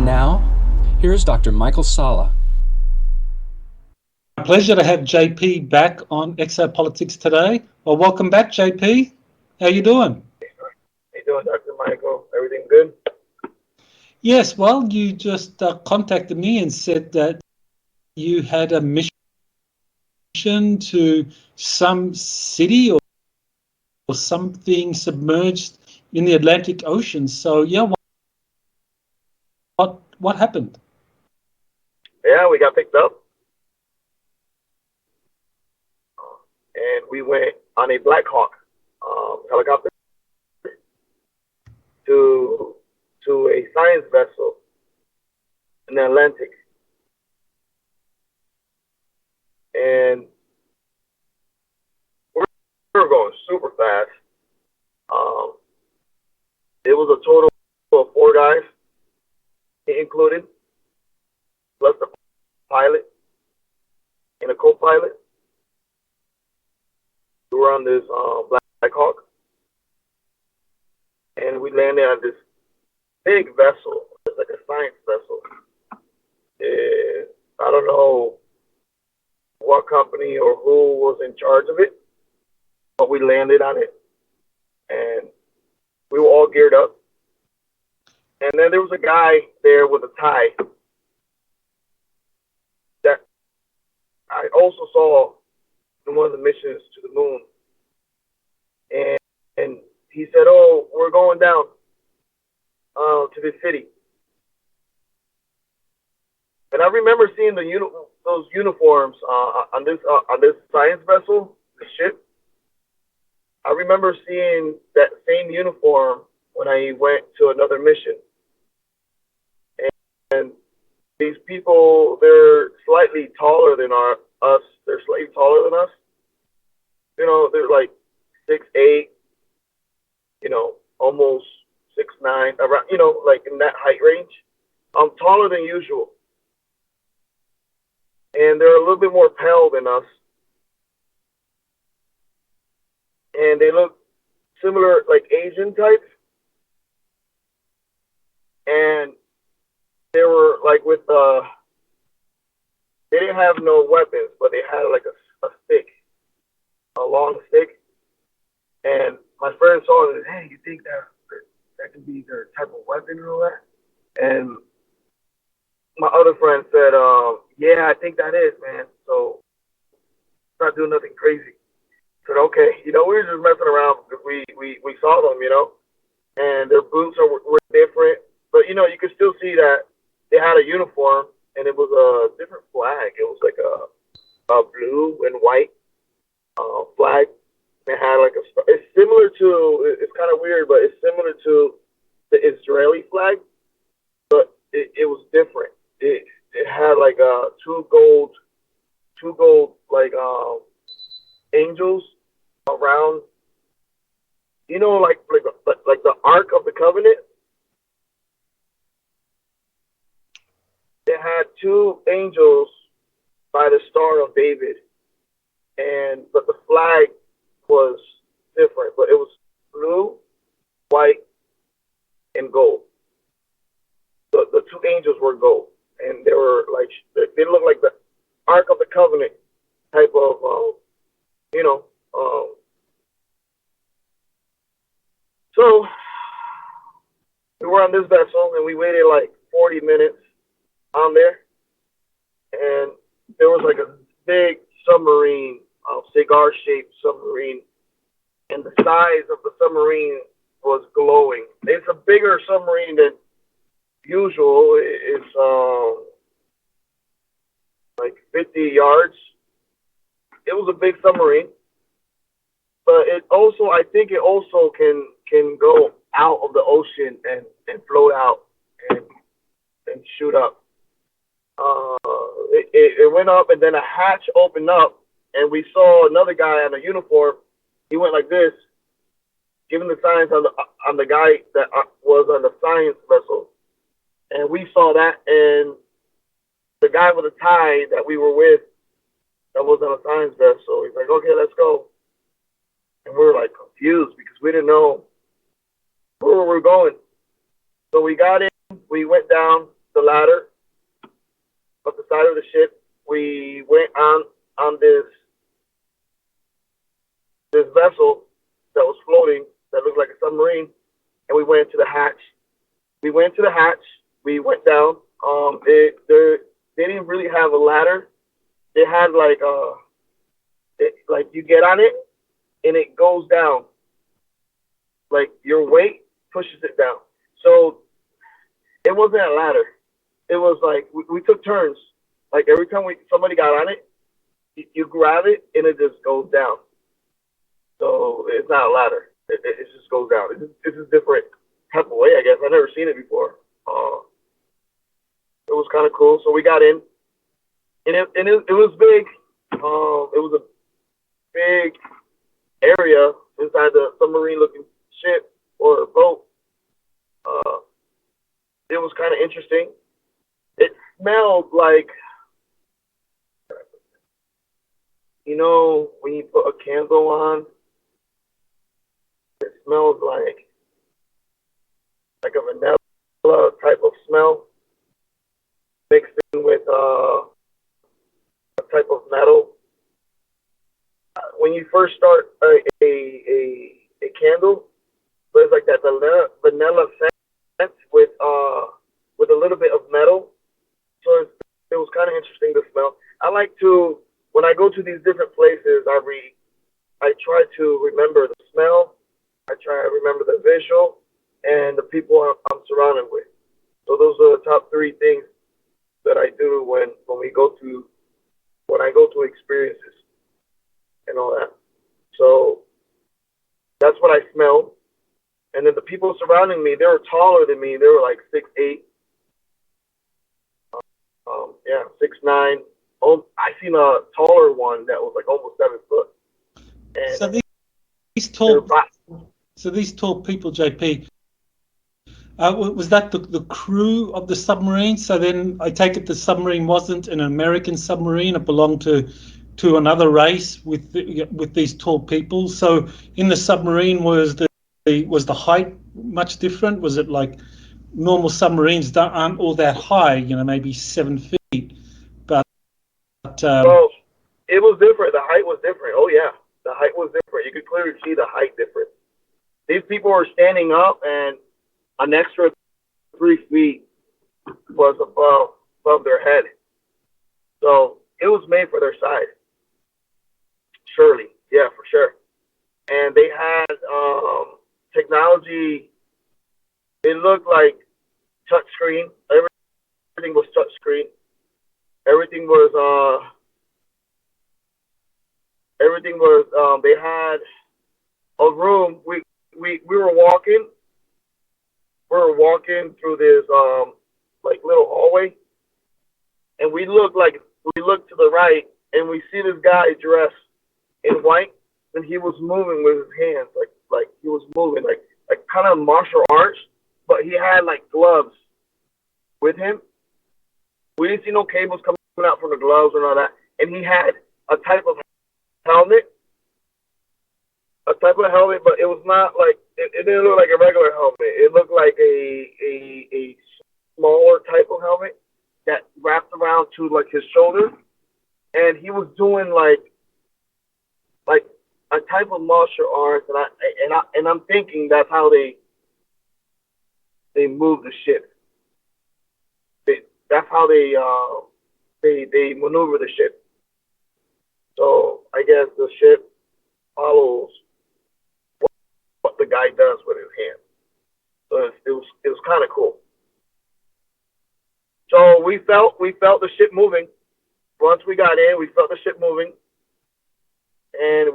And now, here's Dr. Michael Sala. A pleasure to have JP back on Exopolitics today. Well, welcome back, JP. How you doing? How you doing, Dr. Michael? Everything good? Yes, well, you just contacted me and said that you had a mission to some city or something submerged in the Atlantic Ocean. So, yeah, what happened? Yeah, we got picked up. And we went on a Black Hawk helicopter to a science vessel in the Atlantic. And we were going super fast. It was a total of 4 guys included, plus the pilot and a co-pilot. We were on this Black Hawk, and we landed on this big vessel. It's like a science vessel. I don't know what company or who was in charge of it, but we landed on it, and we were all geared up. And then there was a guy there with a tie that I also saw in one of the missions to the moon. And he said, "Oh, we're going down to the city." And I remember seeing those uniforms on this science vessel, the ship. I remember seeing that same uniform when I went to another mission. And these people, they're slightly taller than us. They're slightly taller than us. You know, they're like 6'8", almost 6'9", around, like in that height range. Taller than usual. And they're a little bit more pale than us. And they look similar, like Asian type. And they were like with, they didn't have no weapons, but they had like a stick, a long stick. And my friend saw it and said, "Hey, you think that could be their type of weapon and all that?" And my other friend said, "Yeah, I think that is, man. So not doing nothing crazy." I said, "Okay." We were just messing around because we saw them, and their boots were different. But, you could still see that they had a uniform, and it was a different flag. It was like a blue and white flag. It had like it's similar to, it's kind of weird, but it's similar to the Israeli flag, but it was different. It had like two gold like angels around, like the Ark of the Covenant. It had 2 angels by the Star of David, but the flag was different, but it was blue, white, and gold. The 2 angels were gold, and they were like, they looked like the Ark of the Covenant type of, so we were on this vessel, and we waited like 40 minutes on there, and there was like a big submarine, cigar-shaped submarine, and the size of the submarine was glowing. It's a bigger submarine than usual. It's like 50 yards. It was a big submarine, but I think it also can go out of the ocean and float out and shoot up. It went up, and then a hatch opened up, and we saw another guy in a uniform. He went like this, giving the signs on the guy that was on the science vessel. And we saw that, and the guy with a tie that we were with, that was on a science vessel, he's like, "Okay, let's go." And we were like confused because we didn't know where we were going. So we got in, we went down, the ladder of the side of the ship. We went on this vessel that was floating that looked like a submarine, and we went to the hatch. We went down. They didn't really have a ladder. They had like you get on it and it goes down. Like your weight pushes it down. So it wasn't a ladder. It was like we took turns. Like every time somebody got on it, you grab it and it just goes down. So it's not a ladder. It just goes down. It's a different type of way, I guess. I've never seen it before. It was kind of cool. So we got in, and it was big. It was a big area inside the submarine-looking ship or boat. It was kind of interesting. It smelled like, you know, when you put a candle on, it smells like a vanilla type of smell mixed in with a type of metal. When you first start a candle, there's like that vanilla scent with a little bit of metal. So it was kind of interesting to smell. I like to, when I go to these different places, I try to remember the smell. I try to remember the visual and the people I'm surrounded with. So those are the top three things that I do when I go to experiences and all that. So that's what I smelled. And then the people surrounding me, they were taller than me. They were like 6'8". 6'9". Oh, I seen a taller one that was like almost 7 foot. And So these tall people, JP, was that the crew of the submarine? So then I take it the submarine wasn't an American submarine; it belonged to another race with these tall people. So in the submarine, was the height much different? Was it like normal submarines aren't all that high? You know, maybe 7 feet. But well, it was different. The height was different. Oh yeah, the height was different. You could clearly see the height difference. These people were standing up, and an extra 3 feet was above their head. So it was made for their size. Surely, yeah, for sure. And they had technology. It looked like touch screen. Everything was touch screen. Everything was. They had a room. We were walking. We were walking through this like little hallway, and we looked to the right, and we see this guy dressed in white, and he was moving with his hands, like he was moving like kind of martial arts, but he had like gloves with him. We didn't see no cables coming out from the gloves and all that, and he had a type of helmet, but it was not like it didn't look like a regular helmet. It looked like a smaller type of helmet that wrapped around to like his shoulder, and he was doing like a type of martial arts, and I'm thinking that's how they move the ship. That's how they maneuver the ship. So I guess the ship follows what the guy does with his hand. So it was kind of cool. So we felt the ship moving. Once we got in, we felt the ship moving, and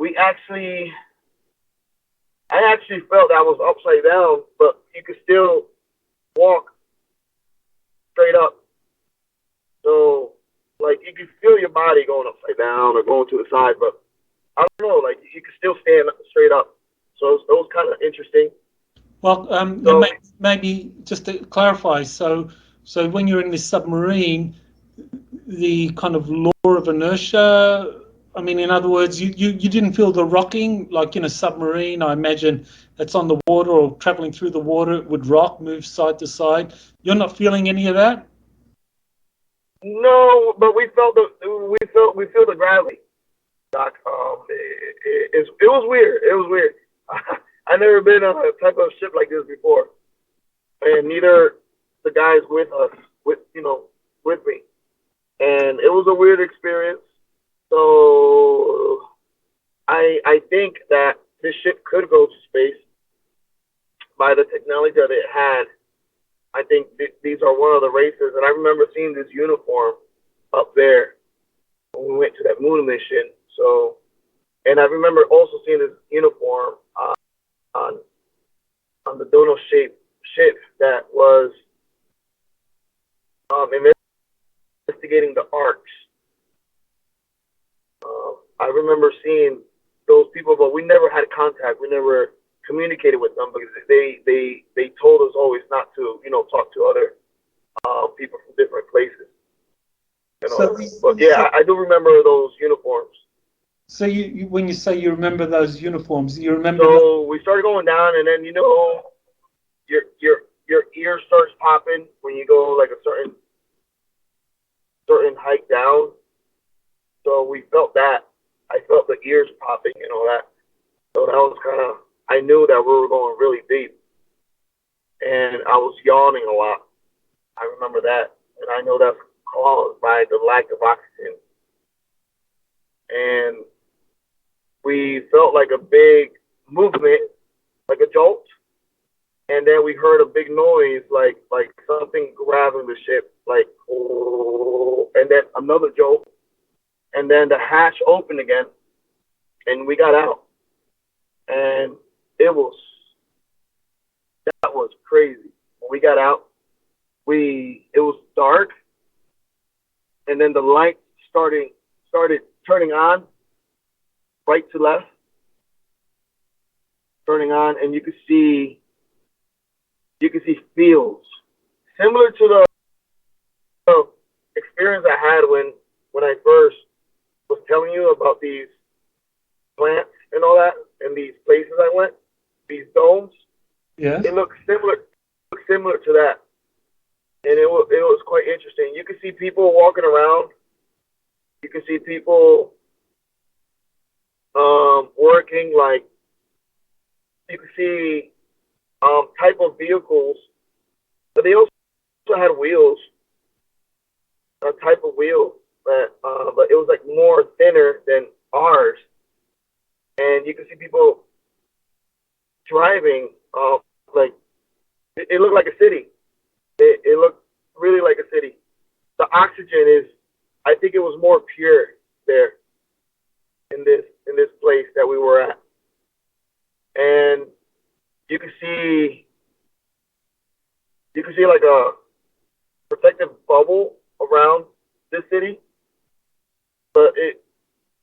I actually felt I was upside down, but you could still walk straight up. So like you could feel your body going upside down or going to the side, but I don't know, like you could still stand straight up. So it was kind of interesting. Well, maybe just to clarify, so when you're in this submarine, the kind of law of inertia, I mean, in other words, you didn't feel the rocking like in a submarine. I imagine that's on the water or traveling through the water, it would rock, move side to side. You're not feeling any of that? No, but we felt we feel the gravity, Doc. It was weird. It was weird. I never been on a type of ship like this before, and neither the guys with us, with me, and it was a weird experience. So I think that this ship could go to space by the technology that it had. I think these are one of the races, and I remember seeing this uniform up there when we went to that moon mission. So, and I remember also seeing this uniform on the dono shaped ship that was investigating the arcs. I remember seeing those people, but we never had contact. We never communicated with them because they told us always not to, talk to other people from different places. But yeah, I do remember those uniforms. So when you say you remember those uniforms, you remember. So we started going down, and then your ear starts popping when you go like a certain height down. So we felt that. I felt the ears popping and all that. So that was I knew that we were going really deep, and I was yawning a lot. I remember that, and I know that's caused by the lack of oxygen. And we felt like a big movement, like a jolt, and then we heard a big noise, like something grabbing the ship, like, oh, and then another jolt, and then the hatch opened again, and we got out, and that was crazy. When we got out, it was dark, and then the light started turning on, right to left, turning on, and you could see fields similar to the experience I had when I first was telling you about these plants and all that, and these places I went, these domes. Yeah. It looked similar to that, and it was quite interesting. You could see people walking around. You could see people working, like you could see type of vehicles, but they also had wheels, a type of wheel that, but it was like more thinner than ours, and you could see people driving, like it looked like a city. It looked really like a city. The oxygen I think it was more pure there in this place that we were at, and you could see like a protective bubble around this city, but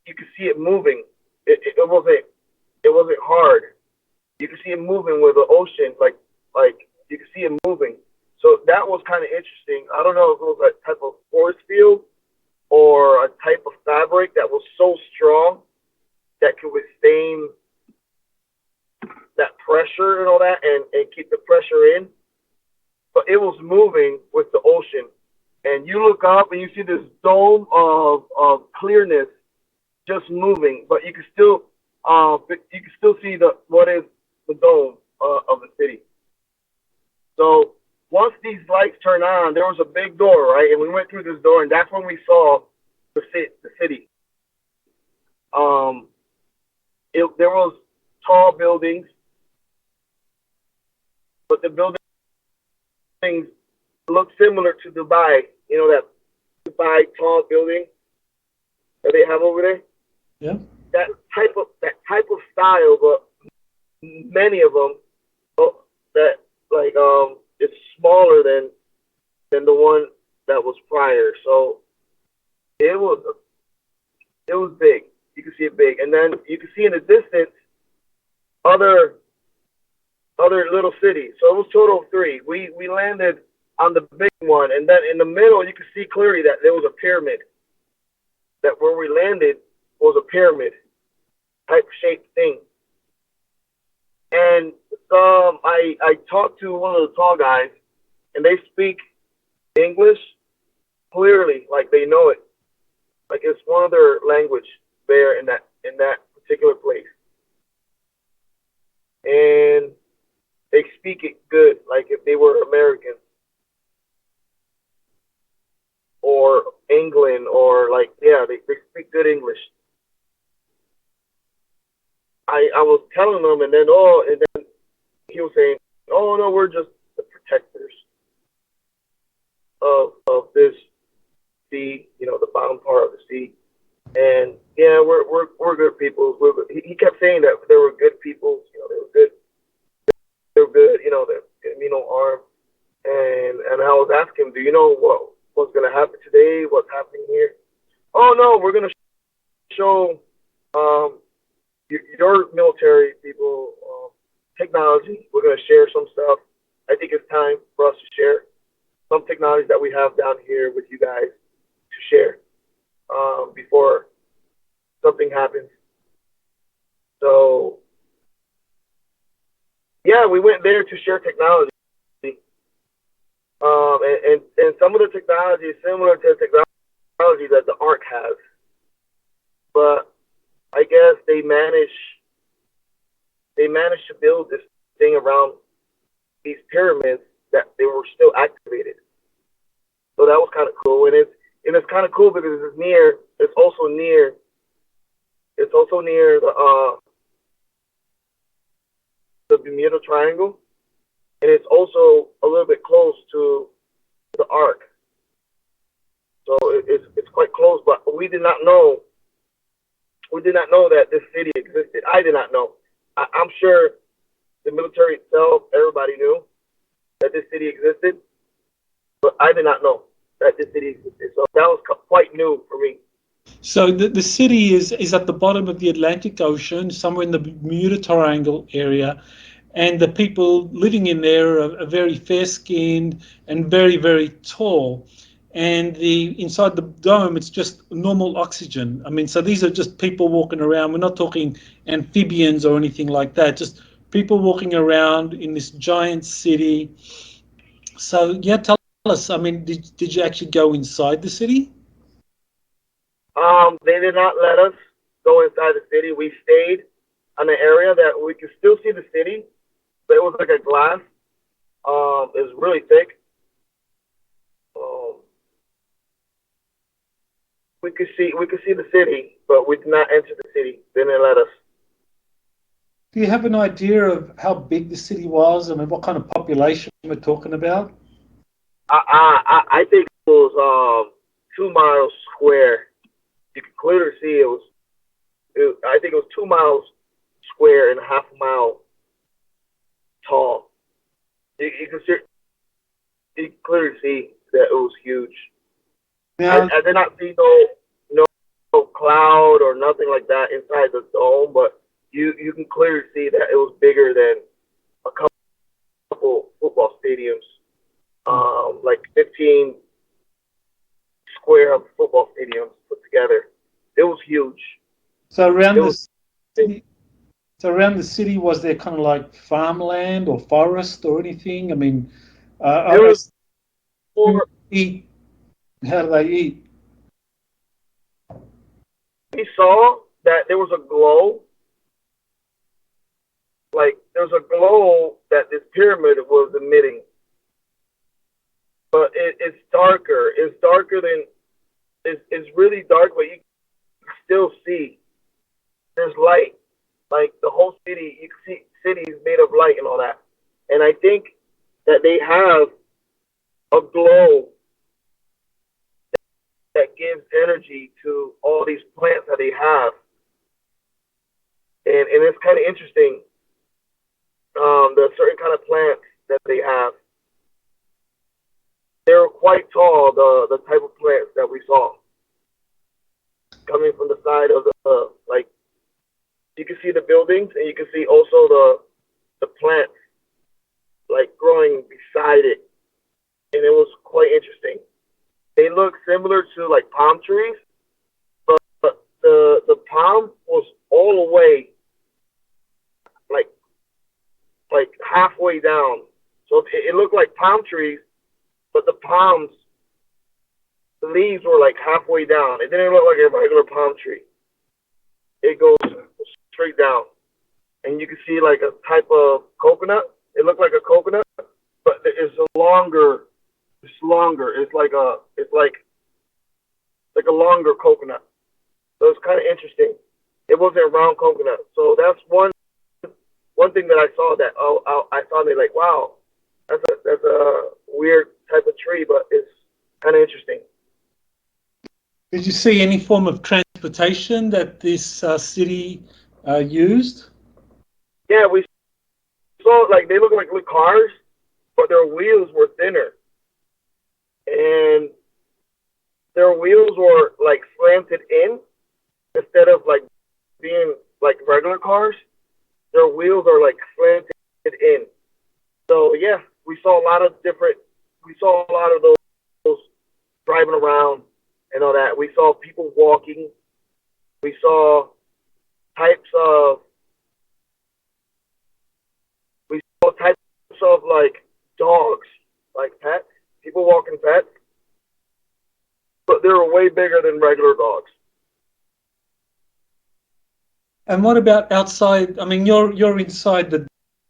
you could see it moving. It wasn't hard. You could see it moving with the ocean, like you could see it moving. So that was kind of interesting. I don't know if it was a type of force field or a type of fabric that was so strong that could withstand that pressure and all that, and keep the pressure in. But it was moving with the ocean, and you look up and you see this dome of clearness just moving, but you can still see what is the dome of the city. So once these lights turned on, there was a big door, right? And we went through this door, and that's when we saw the city. There was tall buildings, but the buildings look similar to Dubai. You know, that Dubai tall building that they have over there. Yeah. That type of style, but many of them that it's smaller than the one that was prior. So it was big. You can see it big, and then you can see in the distance other little cities. So it was a total of 3. We landed on the big one, and then in the middle you could see clearly that there was a pyramid. That where we landed was a pyramid type shaped thing. And I talked to one of the tall guys, and they speak English, clearly, like they know it, like it's one of their language there in that particular place, and they speak it good, like if they were American or England or like they speak good English. I was telling them, and then he was saying, oh no, we're just the protectors of this sea, the bottom part of the sea. And yeah, we're good people. He kept saying that they were good people. They were good. They were good. They mean no harm. And I was asking him, do you know what's going to happen today? What's happening here? Oh no, we're going to show your military people technology. We're going to share some stuff. I think it's time for us to share some technology that we have down here with you guys to share before something happens. So yeah, we went there to share technology, and some of the technology is similar to the technology that the Ark has, but I guess they managed to build this thing around these pyramids that they were still activated. So that was kind of cool, and it's kind of cool because it's also near the Bermuda Triangle, and it's also a little bit close to the Ark. So it's quite close, but we did not know that this city existed. I did not know. I'm sure the military itself, everybody knew that this city existed, but I did not know that this city existed. So that was quite new for me. So the city is at the bottom of the Atlantic Ocean, somewhere in the Bermuda Triangle area, and the people living in there are very fair-skinned and very, very tall. And inside the dome, it's just normal oxygen. I mean, so these are just people walking around. We're not talking amphibians or anything like that. Just people walking around in this giant city. So yeah, tell us. I mean, did you actually go inside the city? They did not let us go inside the city. We stayed in an area that we could still see the city, but it was like a glass. It was really thick. We could see the city, but we did not enter the city. They didn't let us. Do you have an idea of how big the city was? I mean, what kind of population we're talking about? I think it was 2 miles square. You could clearly see I think it was 2 miles square and a half a mile tall. You could clearly see that it was huge. Now, I did not see no cloud or nothing like that inside the dome, but you can clearly see that it was bigger than a couple football stadiums, like 15 square football stadiums put together. It was huge. so around the city, was there kind of like farmland or forest or anything? I mean, There was four. eat. How do they eat? We saw that there was a glow, like there's a glow that this pyramid was emitting, but it's darker. It's darker than it's really dark, but you can still see there's light. Like the whole city, you can see cities made of light and all that. And I think that they have a glow that gives energy to all these plants that they have. And it's kind of interesting. The certain kind of plants that they have. They're quite tall, the type of plants that we saw. Coming from the side of like, you can see the buildings and you can see also the plants like growing beside it. And it was quite interesting. They look similar to like palm trees, but the palm was all the way like halfway down. So it looked like palm trees, but the the leaves were like halfway down. It didn't look like a regular palm tree. It goes straight down, and you can see like a type of coconut. It looked like a coconut, but it's longer. It's longer. It's like a longer coconut. So it's kind of interesting. It wasn't a round coconut. So that's one thing that I saw that I thought they like, wow, that's a weird type of tree, but it's kind of interesting. Did you see any form of transportation that this city used? Yeah, we saw like they look like cars, but their wheels were thinner, and their wheels were like slanted in instead of like being like regular cars. Their wheels are like slanted in. So yeah, we saw a lot of those driving around and all that. We saw people walking. We saw types of like dogs, like pets, people walking pets, but they were way bigger than regular dogs. And what about outside? I mean, you're inside the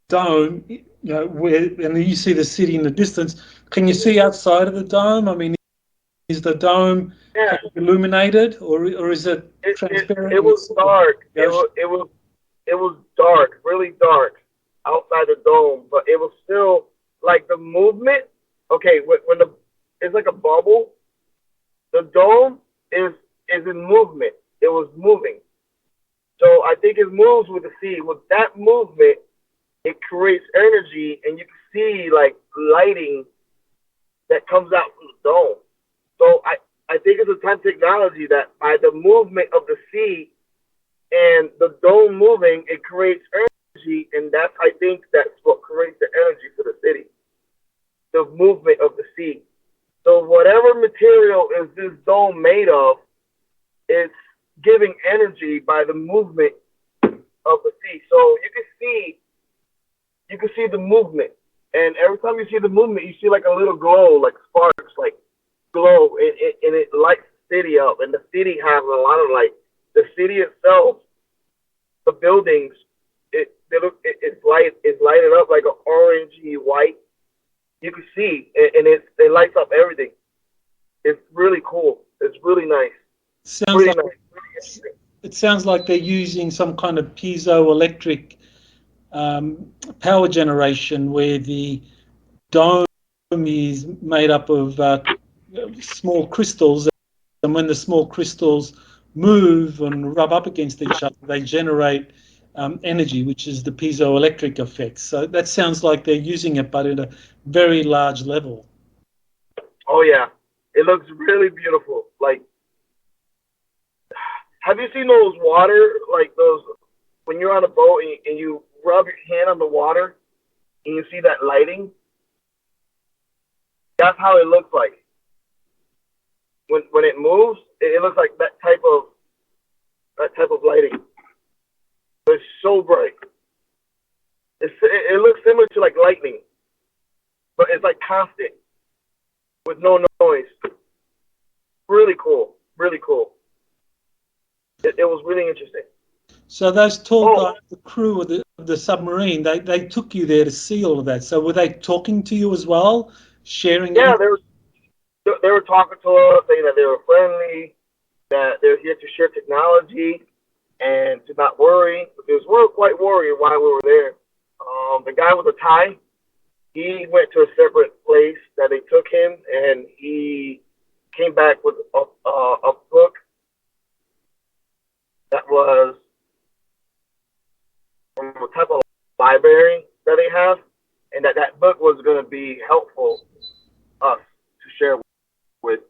dome, and you see the city in the distance. Can you see outside of the dome? I mean, is the dome illuminated, or is it transparent? It was dark. It was dark, really dark outside the dome, but it was still like the movement. Okay, when it's like a bubble, the dome is in movement. It was moving. So I think it moves with the sea. With that movement, it creates energy, and you can see like lighting that comes out from the dome. So I think it's a type of technology that by the movement of the sea and the dome moving, it creates energy, and I think that's what creates the energy for the city. The movement of the sea. So whatever material is this dome made of, it's giving energy by the movement of the sea. So you can see the movement, and every time you see the movement, you see like a little glow, like sparks, like glow, and it lights the city up. And the city has a lot of light. The city itself, the buildings, it's lighted up like an orangey white. You can see, and it lights up everything. It's really cool. It's really nice. It sounds like they're using some kind of piezoelectric power generation where the dome is made up of small crystals, and when the small crystals move and rub up against each other, they generate energy, which is the piezoelectric effect. So that sounds like they're using it, but at a very large level. Oh yeah, it looks really beautiful. Like, have you seen those water, like those, when you're on a boat and you rub your hand on the water and you see that lighting? That's how it looks like. When it moves, it looks like that type of lighting. It's so bright. It looks similar to like lightning, but it's like constant with no noise. Really cool. Really cool. It was really interesting. So those tour guides, the crew of the submarine, they took you there to see all of that. So were they talking to you as well, sharing? Yeah, they were talking to us, saying that they were friendly, that they're here to share technology, and to not worry, because we were quite worried while we were there. The guy with the tie, he went to a separate place that they took him, and he came back with a book that was from a type of library that they have, and that book was going to be helpful us to share with,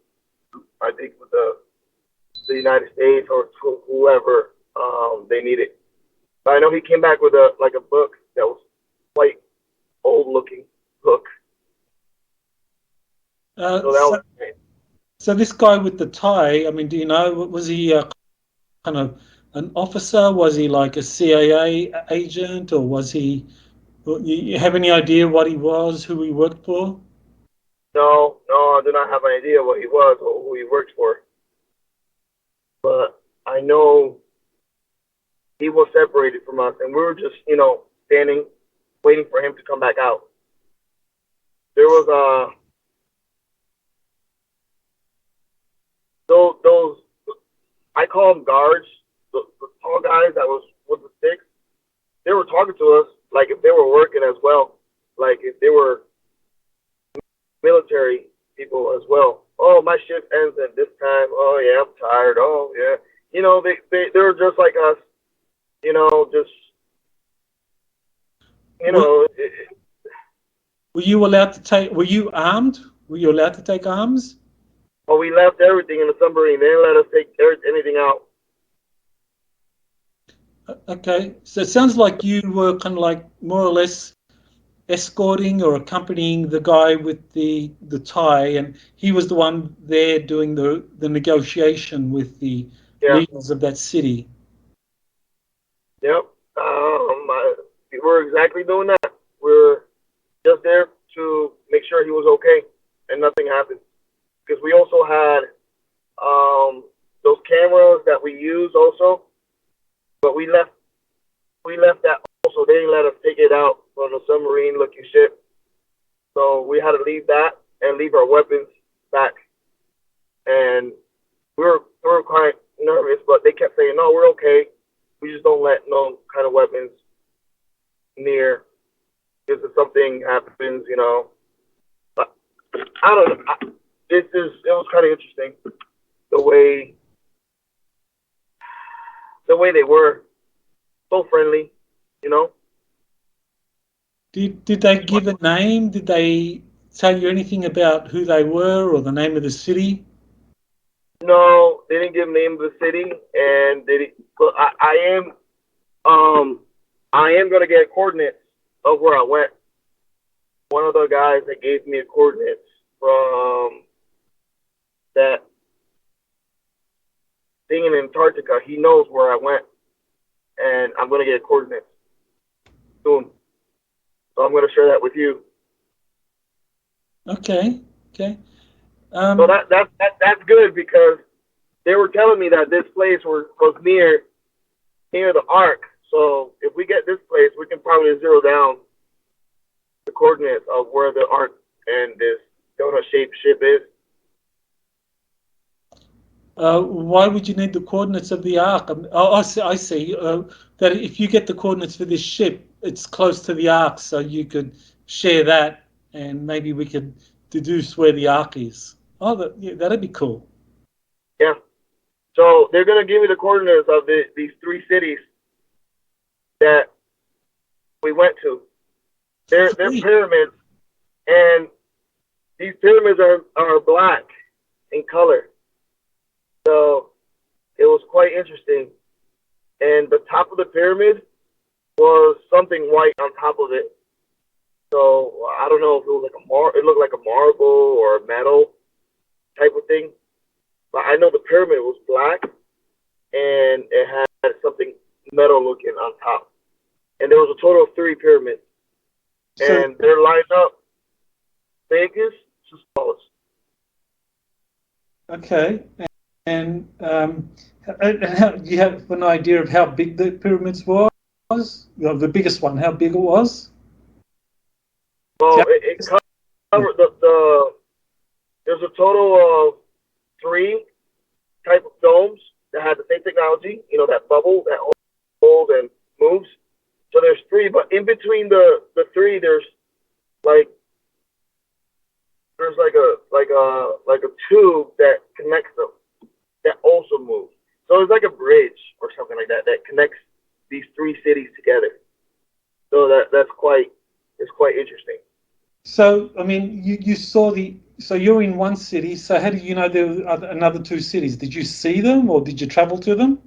I think, with the United States or to whoever they needed. But I know he came back with a book that was quite old looking book. So this guy with the tie, I mean, do you know, was he kind of an officer? Was he like a CIA agent, or was he? You have any idea what he was, who he worked for? No, I do not have an idea what he was or who he works for. But I know he was separated from us, and we were just, standing, waiting for him to come back out. There was those I call them guards, the tall guys that was with the sticks. They were talking to us like if they were working as well, like if they were military people as well. Oh, my shift ends at this time. Oh yeah, I'm tired. Oh yeah, they were just like us. Just Were, were you allowed to take? Were you armed? Were you allowed to take arms? Oh, we left everything in the submarine. They didn't let us take anything out. Okay, so it sounds like you were kind of like more or less escorting or accompanying the guy with the tie, and he was the one there doing the negotiation with the Yeah. leaders of that city. Yep. We're exactly doing that. We're just there to make sure he was okay and nothing happened. Because we also had those cameras that we use also, but we left that also. They didn't let us take it out from the submarine looking ship, so we had to leave that and leave our weapons back. And we were quite nervous, but they kept saying, "No, we're okay. We just don't let no kind of weapons near because if something happens, But I don't know. It was kind of interesting the way they were so friendly, Did they give a name? Did they tell you anything about who they were or the name of the city? No, they didn't give the name of the city, and they didn't, but I am gonna get coordinates of where I went. One of the guys that gave me coordinates from that thing in Antarctica, he knows where I went, and I'm gonna get coordinates soon. So I'm gonna share that with you. Okay. So that's good because they were telling me that this place was near the ark. So if we get this place, we can probably zero down the coordinates of where the ark and this donut-shaped ship is. Why would you need the coordinates of the ark? I see. That if you get the coordinates for this ship, it's close to the ark, so you could share that, and maybe we could deduce where the ark is. Oh, that'd be cool. Yeah. So they're gonna give me the coordinates of these three cities that we went to. They're pyramids, and these pyramids are black in color. So it was quite interesting. And the top of the pyramid was something white on top of it. So I don't know if it was it looked like a marble or a metal type of thing. But I know the pyramid was black and it had something metal looking on top. And there was a total of 3 pyramids. And they're lined up biggest to smallest. Okay. And you have an idea of how big the pyramids was? The biggest one, how big it was? Well, it covered there's a total of 3 type of domes that had the same technology, that bubble that holds and moves. So there's 3, but in between the 3, there's like a tube that connects them that also moves. So it's like a bridge or something like that connects these 3 cities together. So it's quite interesting. So, I mean, you saw so you're in one city. So how do you know there were another 2 cities? Did you see them or did you travel to them?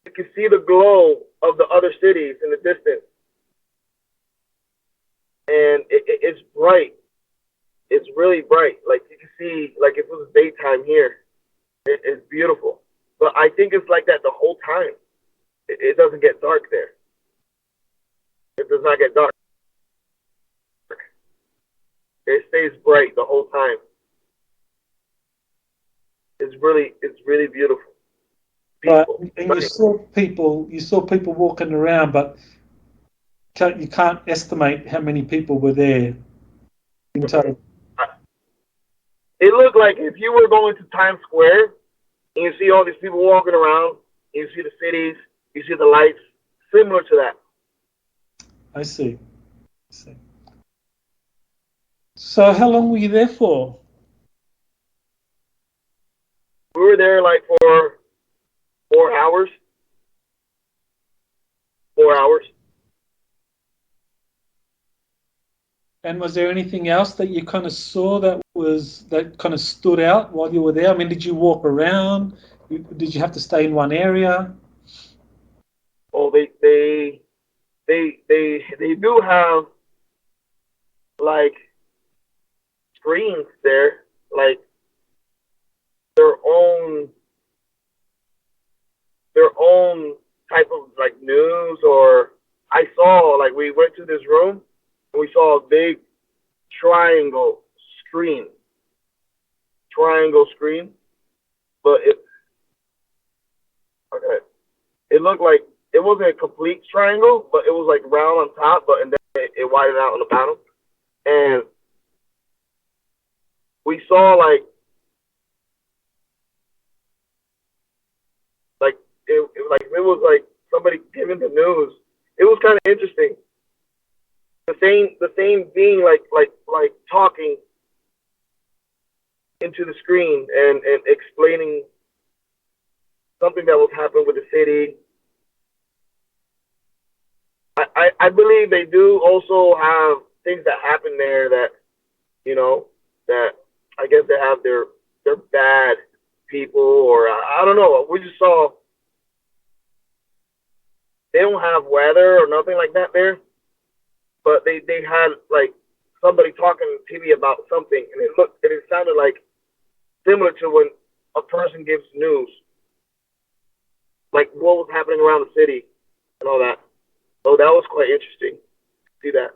You can see the glow of the other cities in the distance. And it's bright. It's really bright. Like you can see, like if it was daytime here, it's beautiful. But I think it's like that the whole time. It doesn't get dark there. It does not get dark. It stays stays bright the whole time. It's really beautiful. Right. People. And you saw people walking around, but you can't estimate how many people were there in total. It looked like if you were going to Times Square and you see all these people walking around, and you see the cities, you see the lights, similar to that. I see. So how long were you there for? We were there like for 4 hours. 4 hours. And was there anything else that you kind of saw that kind of stood out while you were there? I mean, did you walk around? Did you have to stay in one area? Oh, they do have like screens there, like their own type of like news. Or I saw, like, we went to this room and we saw a big triangle screen, but it looked like it wasn't a complete triangle, but it was like round on top, and then it widened out on the bottom. And we saw like it was like somebody giving the news. It was kind of interesting. The same being like talking into the screen and explaining something that was happening with the city. I believe they do also have things that happen there that, that I guess they have their bad people, or I don't know. We just saw they don't have weather or nothing like that there, but they had like somebody talking on TV about something, and it sounded like similar to when a person gives news, like what was happening around the city and all that. So that was quite interesting to see that.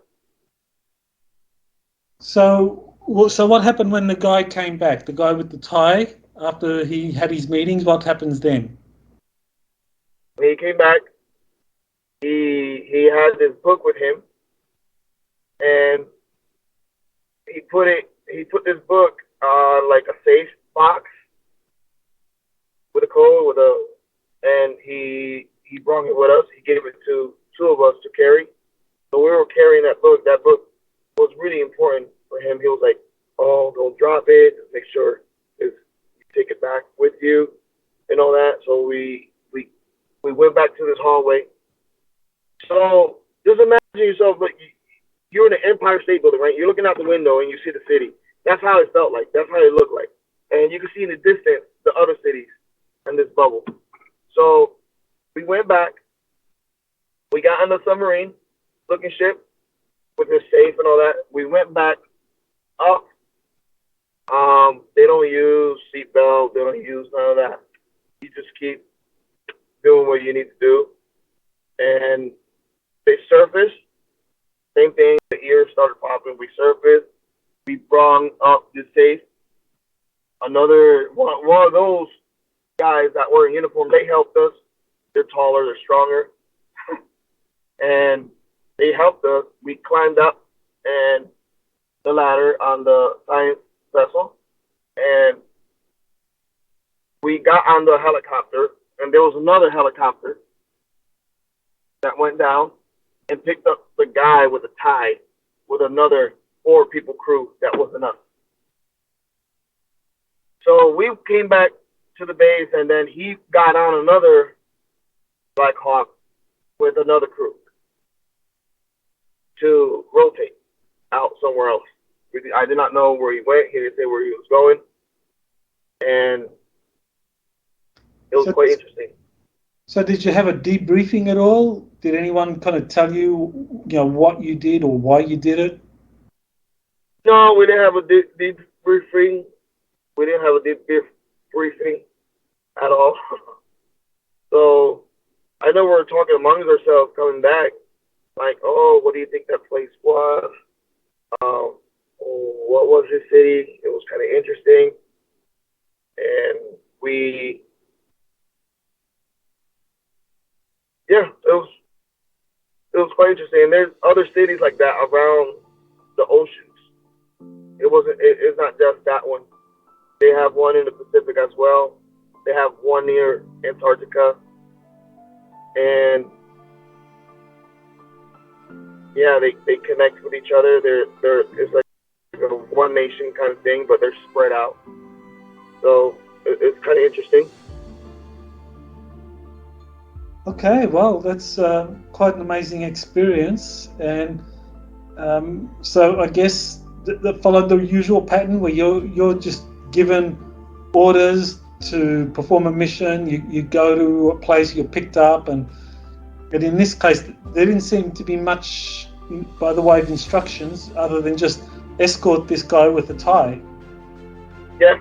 So what happened when the guy came back? The guy with the tie, after he had his meetings, what happens then? When he came back, he had this book with him, and he put this book on like a safe box with a code and he brought it with us. He gave it to two of us to carry. So we were carrying that book. That book was really important for him. He was like, "Oh, don't drop it. Just make sure you take it back with you and all that." So we went back to this hallway. So just imagine yourself, like you're in the Empire State Building, right? You're looking out the window and you see the city. That's how it felt like. That's how it looked like. And you can see in the distance the other cities in this bubble. So we went back. We got on the submarine looking ship with their safe and all that. We went back up. They don't use seatbelt. They don't use none of that. You just keep doing what you need to do. And they surfaced. Same thing. The ears started popping. We surfaced. We brought up the safe. Another one of those guys that were in uniform, they helped us. They're taller. They're stronger. And they helped us. We climbed up and the ladder on the science vessel, and we got on the helicopter, and there was another helicopter that went down and picked up the guy with the tie with another 4-people crew that wasn't us. So we came back to the base, and then he got on another Black Hawk with another crew to rotate out somewhere else. I did not know where he went. He didn't say where he was going. And it was quite interesting. So did you have a debriefing at all? Did anyone kind of tell you, what you did or why you did it? No, we didn't have a debriefing. We didn't have a debriefing at all. So I know we were talking amongst ourselves coming back, like, "Oh, what do you think that place was? what was this city. It was kind of interesting, and it was quite interesting. And there's other cities like that around the oceans. It's not just that one. They have one in the Pacific as well. They have one near Antarctica, and yeah, they connect with each other. It's like a one nation kind of thing, but they're spread out. So it's kind of interesting. Okay, well, that's quite an amazing experience, and so I guess that followed the usual pattern where you're just given orders to perform a mission. You go to a place, you're picked up, and in this case, there didn't seem to be much by the way of instructions other than just escort this guy with a tie. Yeah,